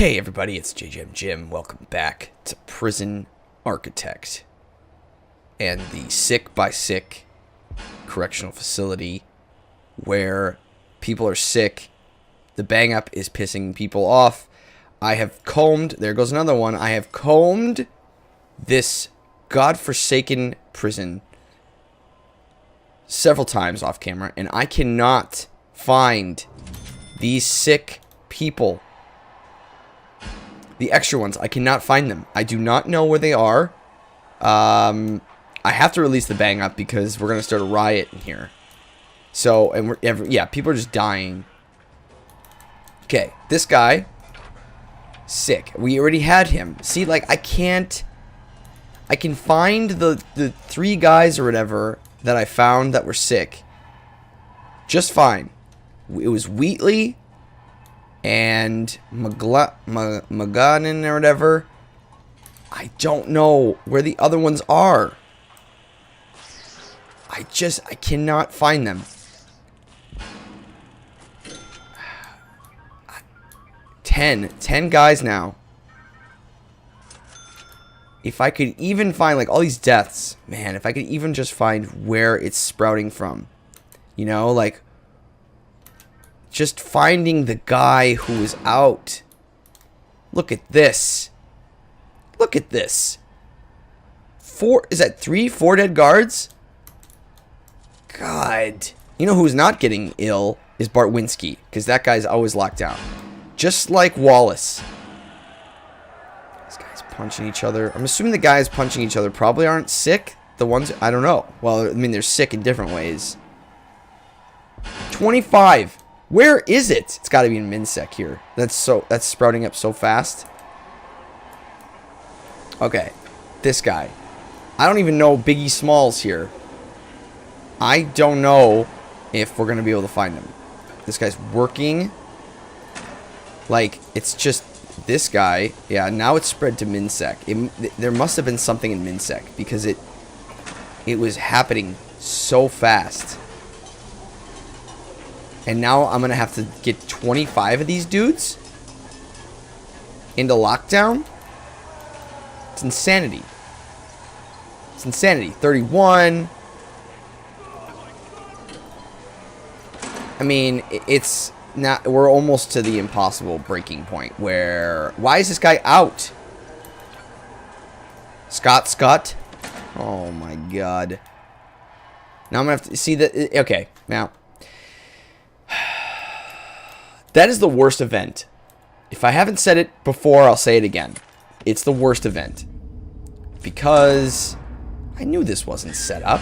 Hey everybody, it's JJamJim. Welcome back to Prison Architect and the sick by sick correctional facility where people are sick. The bang up is pissing people off. I have combed, there goes another one. I have combed this godforsaken prison several times off camera, and I cannot find these sick people. The extra ones, I cannot find them. I do not know where they are. I have to release the bang up because we're going to start a riot in here. So, and yeah, people are just dying. Okay, this guy, sick. We already had him. See, like, I can find the three guys or whatever that I found that were sick just fine. It was Wheatley and Maganin or whatever. I don't know where the other ones are. I cannot find them. 10 guys now. If I could even find, like, all these deaths, man, if I could even just find where it's sprouting from, you know, like, just finding the guy who is out. Look at this. Look at this. Is that 4 dead guards? God. You know who's not getting ill is Bartwinski, because that guy's always locked down. Just like Wallace. These guys punching each other. I'm assuming the guys punching each other probably aren't sick. The ones, I don't know. Well, I mean, they're sick in different ways. 25. Where is it? It's got to be in MinSec here. That's sprouting up so fast. Okay. This guy. I don't even know Biggie Smalls here. I don't know if we're going to be able to find him. This guy's working. Like, it's just this guy. Yeah, now it's spread to MinSec. There must have been something in MinSec because it was happening so fast. And now I'm going to have to get 25 of these dudes into lockdown. It's insanity. It's insanity. 31. I mean, it's not. We're almost to the impossible breaking point where. Why is this guy out? Scott. Oh my god. Now I'm going to have to see that. Okay. Now. That is the worst event. If I haven't said it before, I'll say it again. It's the worst event. Because I knew this wasn't set up.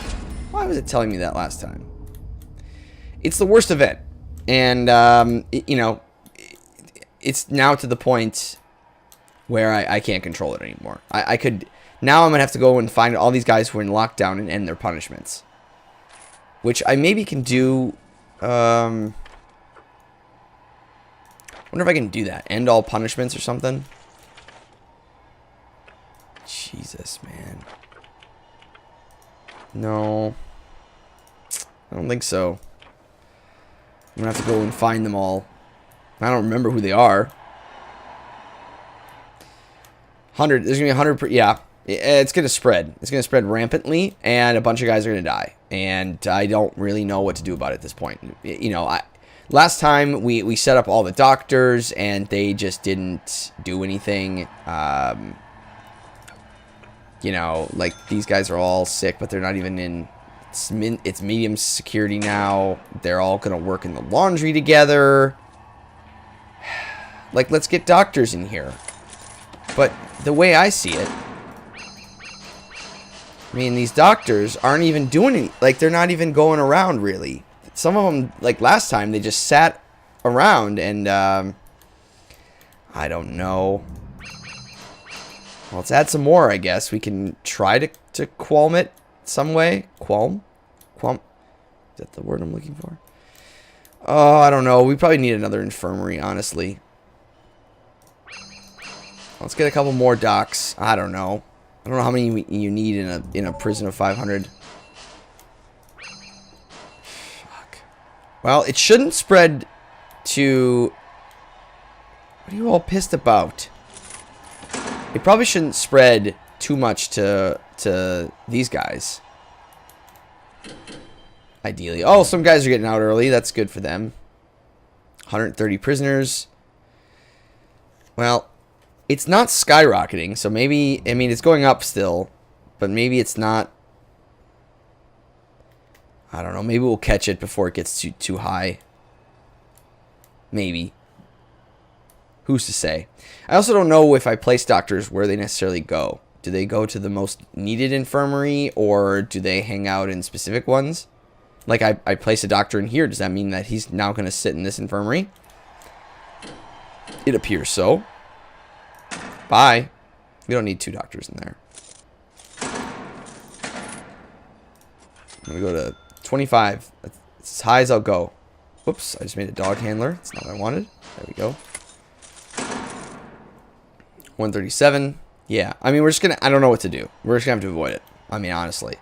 Why was it telling me that last time? It's the worst event. And, you know, it's now to the point where I can't control it anymore. I could... Now I'm going to have to go and find all these guys who are in lockdown and end their punishments. Which I maybe can do... I wonder if I can do that. End all punishments or something. Jesus, man. No. I don't think so. I'm going to have to go and find them all. I don't remember who they are. 100. There's going to be 100. Yeah. It's going to spread. It's going to spread rampantly. And a bunch of guys are going to die. And I don't really know what to do about it at this point. You know, last time, we set up all the doctors, and they just didn't do anything. You know, like, these guys are all sick, but they're not even in... It's medium security now. They're all going to work in the laundry together. Like, let's get doctors in here. But the way I see it... I mean, these doctors aren't even doing any... Like, they're not even going around, really. Some of them, like last time, they just sat around and, I don't know. Well, let's add some more, I guess. We can try to qualm it some way. Qualm? Is that the word I'm looking for? Oh, I don't know. We probably need another infirmary, honestly. Let's get a couple more docs. I don't know. I don't know how many you need in a prison of 500. Well, it shouldn't spread to What are you all pissed about? It probably shouldn't spread too much to these guys. Ideally. Oh, some guys are getting out early. That's good for them. 130 prisoners. Well, it's not skyrocketing, so maybe... I mean, it's going up still, but maybe it's not... I don't know. Maybe we'll catch it before it gets too high. Maybe. Who's to say? I also don't know if I place doctors where they necessarily go. Do they go to the most needed infirmary, or do they hang out in specific ones? Like, I place a doctor in here. Does that mean that he's now going to sit in this infirmary? It appears so. Bye. We don't need 2 doctors in there. I'm going to go to 25. That's as high as I'll go. Whoops, I just made a dog handler. That's not what I wanted. There we go. 137. Yeah, I mean, we're just going to... I don't know what to do. We're just going to have to avoid it. I mean, honestly.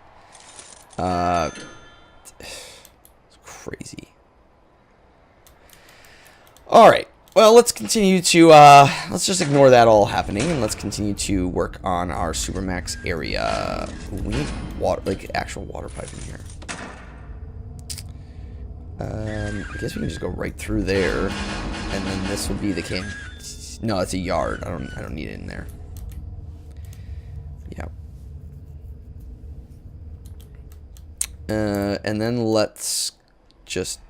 It's crazy. Alright. Well, let's continue to... let's just ignore that all happening, and let's continue to work on our Supermax area. Ooh, we need water, like, actual water pipe in here. I guess we can just go right through there, and then this will be the camp. No, it's a yard. I don't need it in there. Yeah. And then let's just...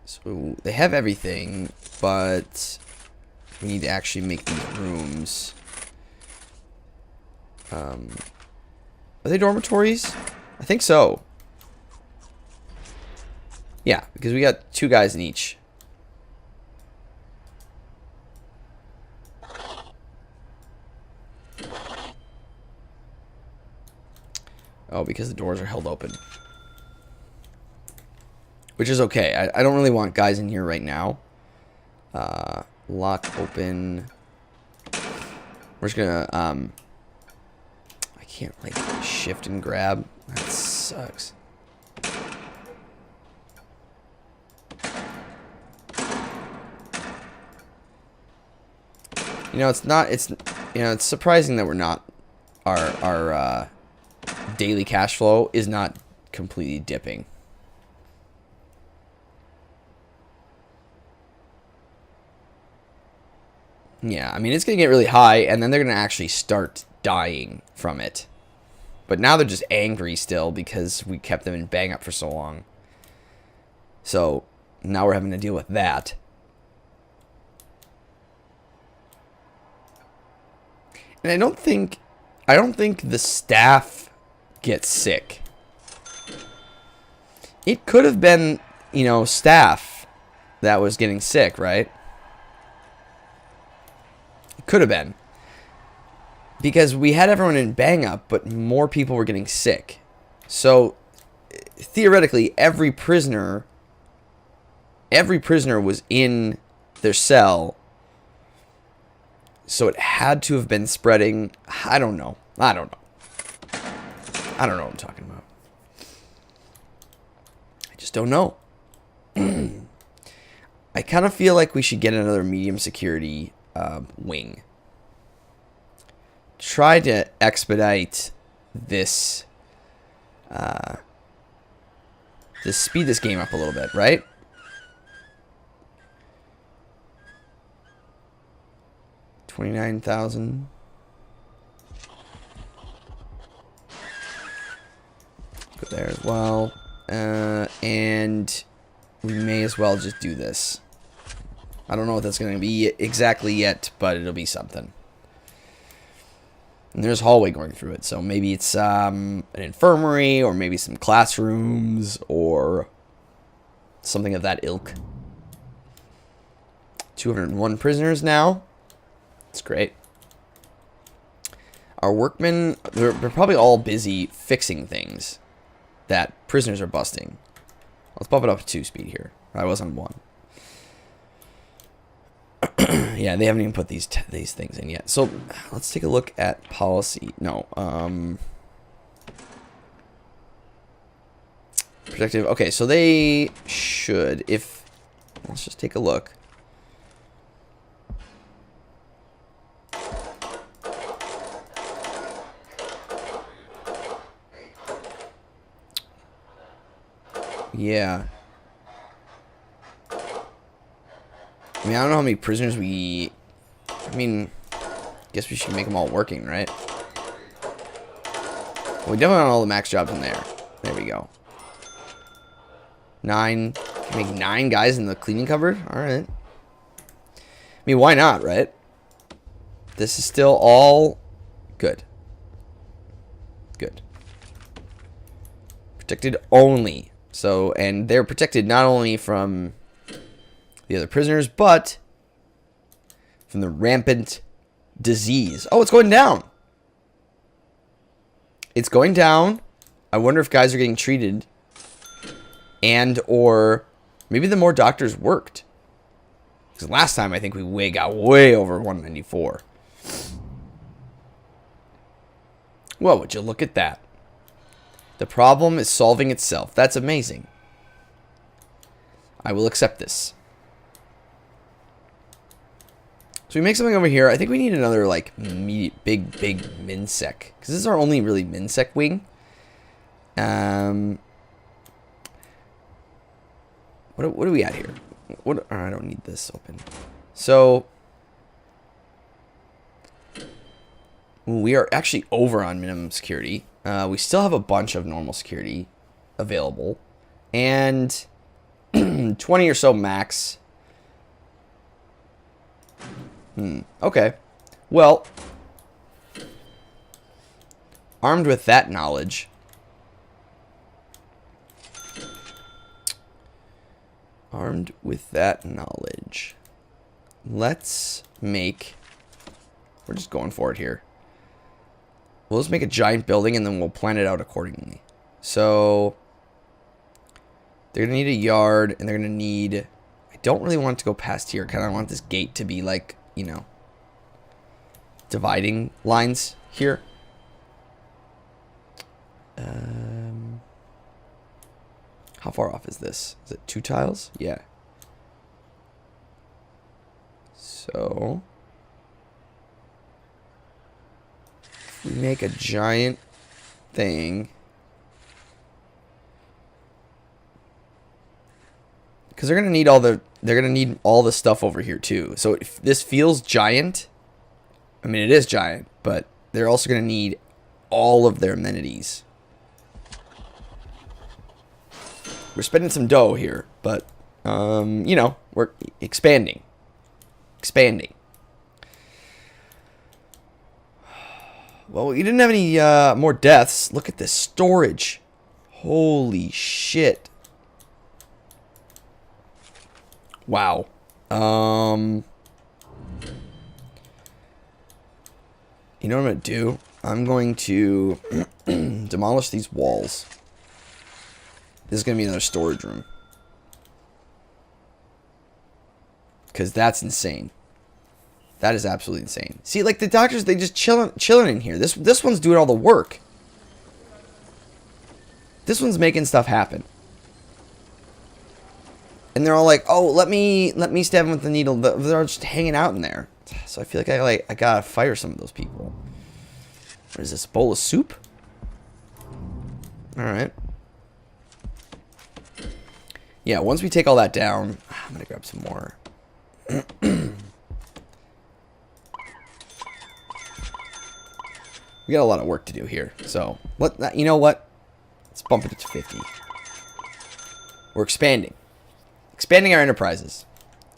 So they have everything, but we need to actually make these rooms. Are they dormitories? I think so. Yeah, because we got 2 guys in each. Oh, because the doors are held open. Which is okay. I don't really want guys in here right now. Lock open. We're just gonna, I can't, like, shift and grab. That sucks. You know, it's surprising that we're not, our daily cash flow is not completely dipping. Yeah, I mean, it's going to get really high, and then they're going to actually start dying from it. But now they're just angry still because we kept them in bang up for so long. So, now we're having to deal with that. And I don't think the staff gets sick. It could have been, you know, staff that was getting sick, right? It could have been. Because we had everyone in bang up, but more people were getting sick. So, theoretically, every prisoner was in their cell. So it had to have been spreading. I don't know. I don't know what I'm talking about. I just don't know. I kind of feel like we should get another medium security wing. Try to expedite this. To speed this game up a little bit, right? $29,000. Go there as well. And we may as well just do this. I don't know what that's going to be exactly yet, but it'll be something. And there's a hallway going through it, so maybe it's an infirmary, or maybe some classrooms, or something of that ilk. 201 prisoners now. That's great. Our workmen, they're probably all busy fixing things that prisoners are busting. Let's bump it up to 2 speed here. I was on 1. Yeah, they haven't even put these things in yet. So let's take a look at policy. No, protective. Okay, so they should, if let's just take a look. Yeah. I mean, I don't know how many prisoners we... I mean, guess we should make them all working, right? Well, we definitely want all the max jobs in there. There we go. 9. Can we make 9 guys in the cleaning cupboard? Alright. I mean, why not, right? This is still all good. Good. Protected only. So, and they're protected not only from the other prisoners, but from the rampant disease. Oh, it's going down. It's going down. I wonder if guys are getting treated, and or maybe the more doctors worked. Because last time I think we got way over 194. Well, would you look at that? The problem is solving itself. That's amazing. I will accept this. So we make something over here. I think we need another, like, big MinSec. Because this is our only really MinSec wing. What are we at here? What? Oh, I don't need this open. So we are actually over on minimum security. We still have a bunch of normal security available. And 20 or so max. Okay. Well, armed with that knowledge, let's make... We're just going for it here. We'll just make a giant building and then we'll plan it out accordingly. So they're going to need a yard and they're going to need... I don't really want it to go past here. Kind of want this gate to be like, you know, dividing lines here. How far off is this? Is it 2 tiles? Yeah. So if we make a giant thing, because they're gonna need all the stuff over here too. So if this feels giant, I mean it is giant, but they're also gonna need all of their amenities. We're spending some dough here, but you know, we're expanding. Well, we didn't have any more deaths. Look at this storage. Holy shit. Wow. You know what I'm going to do? I'm going to demolish these walls. This is going to be another storage room. Because that's insane. That is absolutely insane. See, like the doctors, they just chilling in here. This one's doing all the work. This one's making stuff happen. And they're all like, "Oh, let me stab him with the needle." They're just hanging out in there. So I feel like I gotta fire some of those people. What is this? A bowl of soup? All right. Yeah. Once we take all that down, I'm gonna grab some more. We got a lot of work to do here. So you know what? Let's bump it to 50. We're expanding. Expanding our enterprises.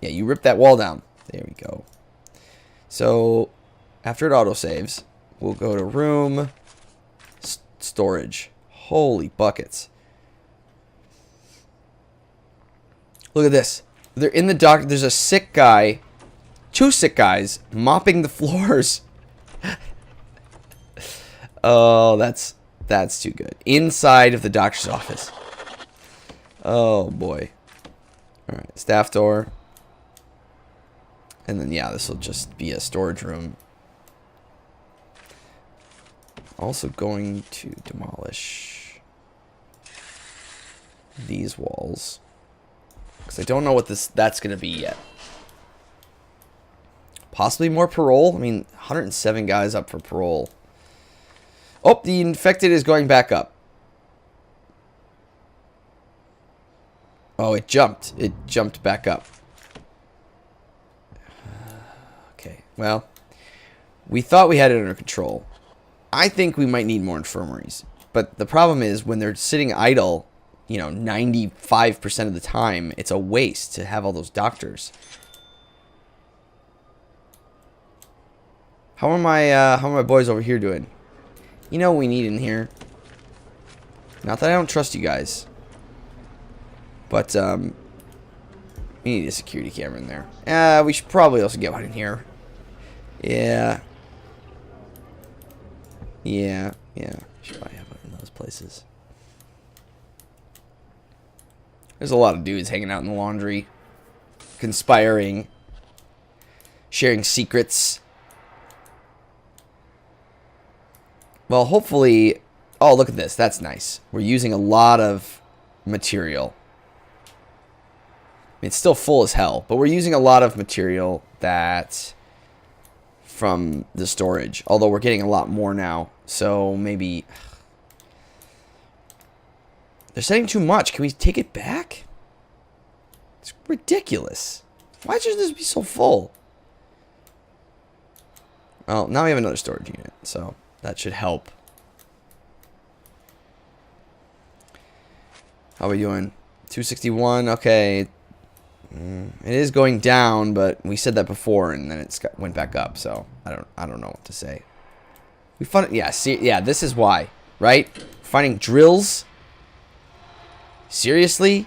Yeah, you rip that wall down. There we go. So, after it autosaves, we'll go to room, storage. Holy buckets. Look at this. They're in the dock. There's a sick guy, 2 sick guys, mopping the floors. Oh, that's too good. Inside of the doctor's office. Oh, boy. Alright, staff door. And then, yeah, this will just be a storage room. Also going to demolish these walls. Because I don't know what that's going to be yet. Possibly more parole. I mean, 107 guys up for parole. Oh, the infected is going back up. Oh, it jumped. It jumped back up. Okay, well, we thought we had it under control. I think we might need more infirmaries. But the problem is when they're sitting idle, you know, 95% of the time, it's a waste to have all those doctors. How are my boys over here doing? You know what we need in here? Not that I don't trust you guys. But, we need a security camera in there. We should probably also get one in here. Yeah. Yeah. Should probably have one in those places. There's a lot of dudes hanging out in the laundry. Conspiring. Sharing secrets. Well, hopefully... Oh, look at this. That's nice. We're using a lot of material. It's still full as hell, but we're using a lot of material that... from the storage. Although we're getting a lot more now. So maybe... They're saying too much. Can we take it back? It's ridiculous. Why should this be so full? Well, now we have another storage unit, so that should help. How are we doing? 261. Okay. It is going down, but we said that before, and then it went back up. So I don't know what to say. We found it. Yeah. See. Yeah. This is why, right? Finding drills. Seriously?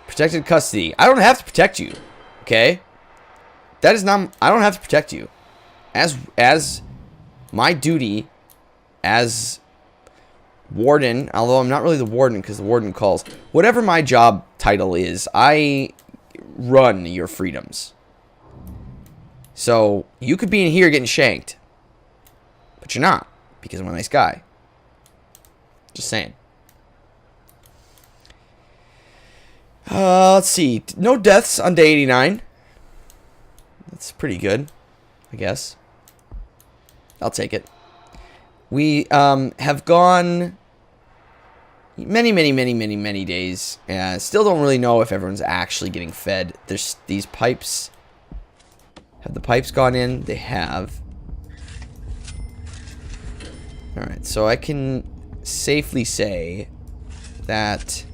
Protected custody. I don't have to protect you. Okay? That is not... I don't have to protect you. As my duty as warden, although I'm not really the warden because the warden calls. Whatever my job title is, I run your freedoms. So, you could be in here getting shanked. But you're not. Because I'm a nice guy. Just saying. Let's see. No deaths on day 89. That's pretty good, I guess. I'll take it. We have gone many days. Still don't really know if everyone's actually getting fed. There's these pipes. Have the pipes gone in? They have. Alright, so I can safely say that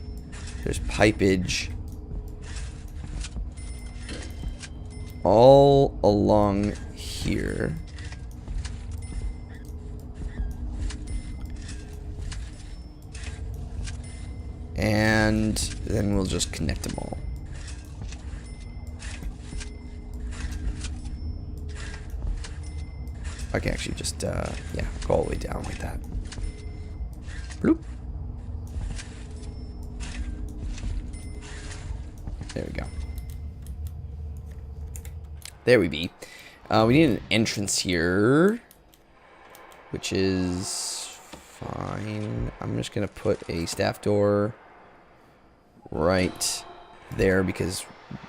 there's pipage all along here. And then we'll just connect them all. I can actually just, yeah, go all the way down like that. Bloop. There we go. There we be. We need an entrance here, which is fine. I'm just going to put a staff door right there because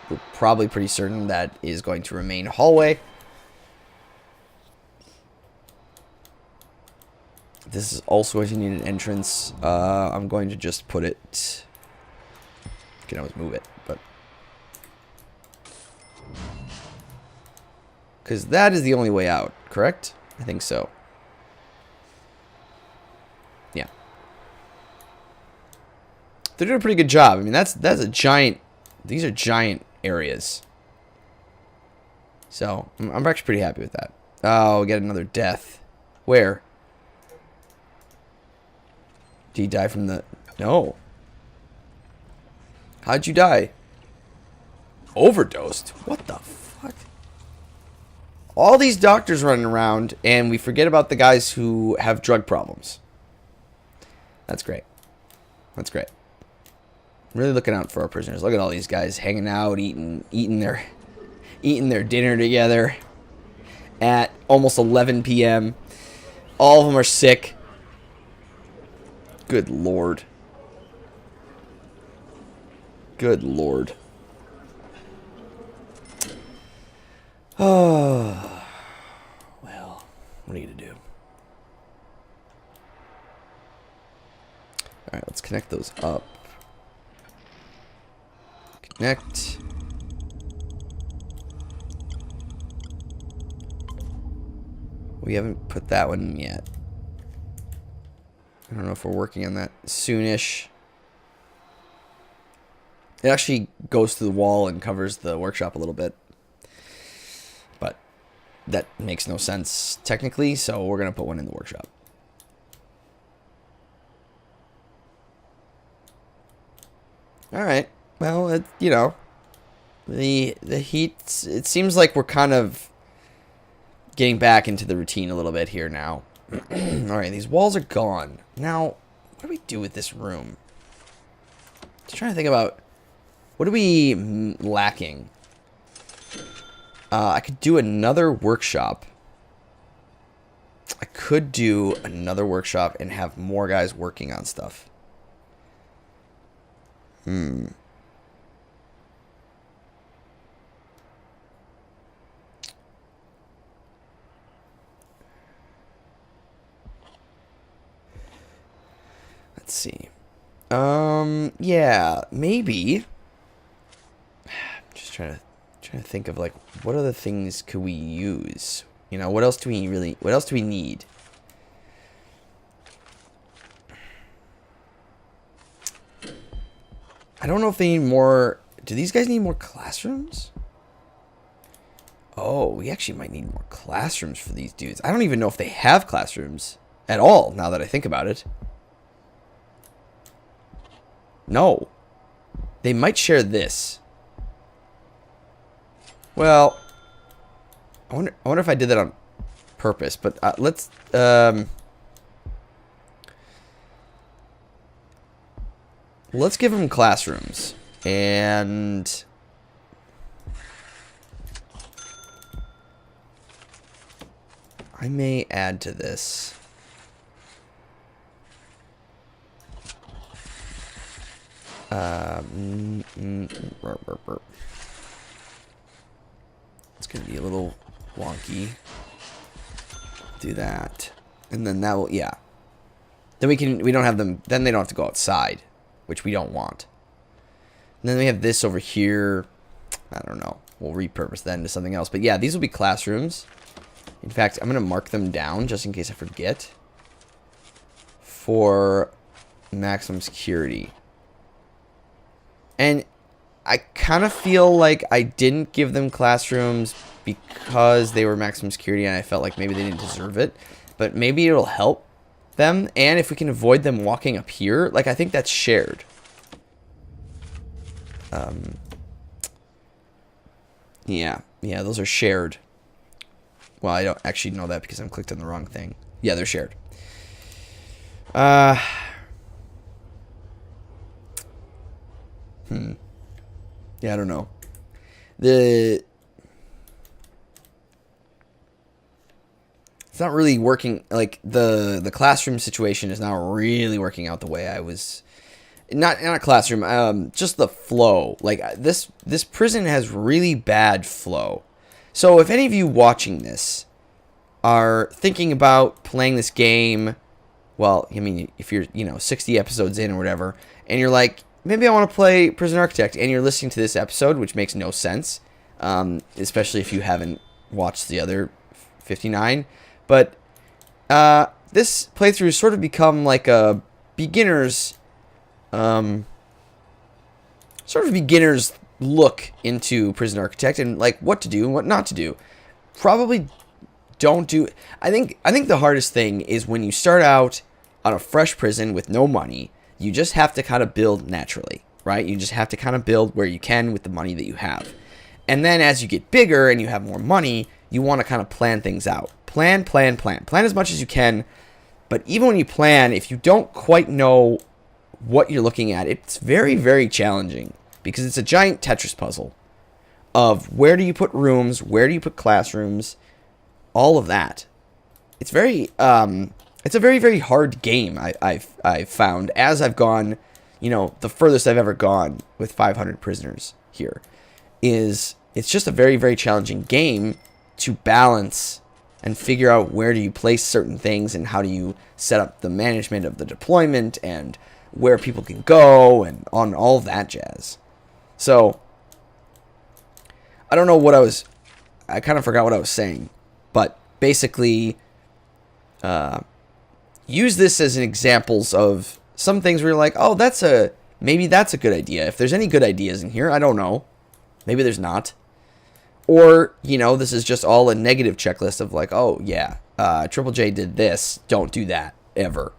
we're probably pretty certain that is going to remain a hallway. This is also going to need an entrance. I'm going to just put it... I can always move it, but... because that is the only way out, correct? I think so. Yeah. They're doing a pretty good job. I mean, that's a giant... these are giant areas. So, I'm actually pretty happy with that. Oh, we got another death. Where? Did he die from the... no. How'd you die? Overdosed? What the fuck? All these doctors running around, and we forget about the guys who have drug problems. That's great. That's great. Really looking out for our prisoners. Look at all these guys hanging out, eating their dinner together at almost 11 p.m. All of them are sick. Good Lord. Good Lord. Oh, well, what are you going to do? Alright, let's connect those up. Connect. We haven't put that one in yet. I don't know if we're working on that soonish. It actually goes to the wall and covers the workshop a little bit. But that makes no sense technically, so we're going to put one in the workshop. Alright. Well, you know, the heat, it seems like we're kind of getting back into the routine a little bit here now. Alright, these walls are gone. Now, what do we do with this room? Just trying to think about, what are we lacking? I could do another workshop. I could do another workshop and have more guys working on stuff. Let's see. Yeah, maybe. Just trying to think of like what other things could we use? You know, what else do we need? I don't know if they need more. Do these guys need more classrooms? Oh, we actually might need more classrooms for these dudes. I don't even know if they have classrooms at all now that I think about it. No. They might share this. Well, I wonder if I did that on purpose, but let's give them classrooms, and I may add to this. It's gonna be a little wonky. Do that, and then that will, yeah. Then we don't have them. Then they don't have to go outside, which we don't want. And then we have this over here. I don't know. We'll repurpose that into something else. But yeah, these will be classrooms. In fact, I'm gonna mark them down just in case I forget. For maximum security. And I kind of feel like I didn't give them classrooms because they were maximum security and I felt like maybe they didn't deserve it. But maybe it'll help them. And if we can avoid them walking up here, like I think that's shared. Yeah, those are shared. Well, I don't actually know that because I'm clicked on the wrong thing. Yeah, they're shared. Yeah, I don't know. It's not really working. Like the classroom situation is not really working out the way I was. Not a classroom. Just the flow. Like this prison has really bad flow. So if any of you watching this are thinking about playing this game, well, I mean, if you're 60 episodes in or whatever, and you're like, maybe I want to play Prison Architect, and you're listening to this episode, which makes no sense, especially if you haven't watched the other 59. But this playthrough has sort of become like a beginner's look into Prison Architect and like what to do and what not to do. Probably don't do. I think the hardest thing is when you start out on a fresh prison with no money. You just have to kind of build naturally, right? You just have to kind of build where you can with the money that you have. And then as you get bigger and you have more money, you want to kind of plan things out. Plan. Plan as much as you can. But even when you plan, if you don't quite know what you're looking at, it's very, very challenging because it's a giant Tetris puzzle of where do you put rooms, where do you put classrooms, all of that. It's very, it's a very, very hard game, I've found, as I've gone, the furthest I've ever gone with 500 prisoners here, is it's just a very, very challenging game to balance and figure out where do you place certain things and how do you set up the management of the deployment and where people can go and on all of that jazz. So I don't know what I kind of forgot what I was saying. But basically, use this as an examples of some things where you're like, oh, maybe that's a good idea. If there's any good ideas in here, I don't know. Maybe there's not. Or, this is just all a negative checklist of like, oh, yeah, Triple J did this. Don't do that, ever.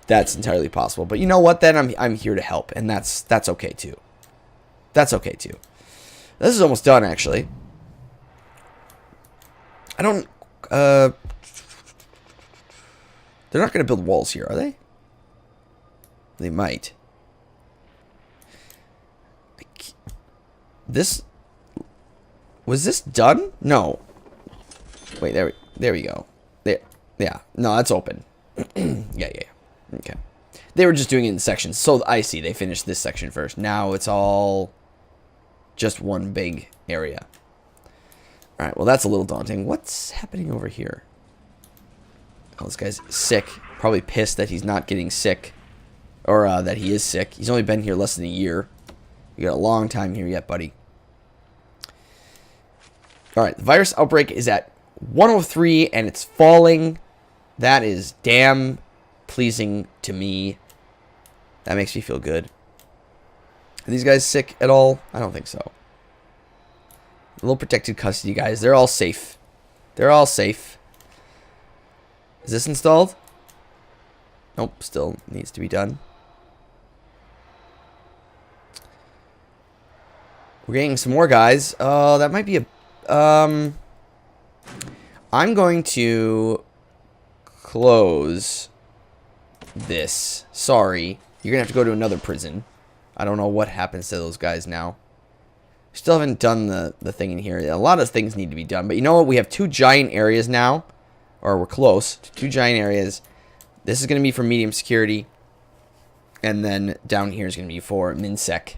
That's entirely possible. But you know what? Then I'm here to help, and that's okay, too. That's okay, too. This is almost done, actually. I don't... they're not going to build walls here, are they? They might. Was this done? No. Wait, there we go. There. Yeah. No, that's open. Yeah. Okay. They were just doing it in sections. So I see. They finished this section first. Now it's all just one big area. All right. Well, that's a little daunting. What's happening over here? Oh, this guy's sick. Probably pissed that he's not getting sick. Or that he is sick. He's only been here less than a year. You got a long time here yet, buddy. Alright, the virus outbreak is at 103 and it's falling. That is damn pleasing to me. That makes me feel good. Are these guys sick at all? I don't think so. A little protected custody guys. They're all safe. They're all safe. Is this installed? Nope, still needs to be done. We're getting some more guys. That might be a... I'm going to close this. Sorry. You're going to have to go to another prison. I don't know what happens to those guys now. Still haven't done the thing in here. A lot of things need to be done. But you know what? We have 2 giant areas now. Or we're close to 2 giant areas. This is going to be for medium security. And then down here is going to be for MinSec.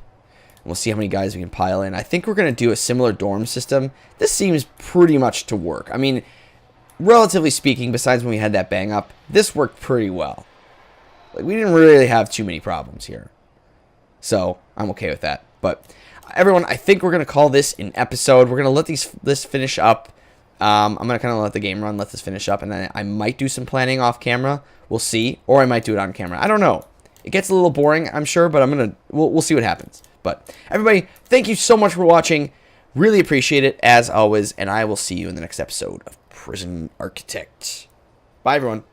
We'll see how many guys we can pile in. I think we're going to do a similar dorm system. This seems pretty much to work. I mean, relatively speaking, besides when we had that bang up, this worked pretty well. Like, we didn't really have too many problems here. So, I'm okay with that. But, everyone, I think we're going to call this an episode. We're going to let this finish up. I'm going to kind of let the game run, let this finish up, and then I might do some planning off camera. We'll see. Or I might do it on camera. I don't know. It gets a little boring, I'm sure, but we'll see what happens. But everybody, thank you so much for watching. Really appreciate it, as always, and I will see you in the next episode of Prison Architect. Bye, everyone.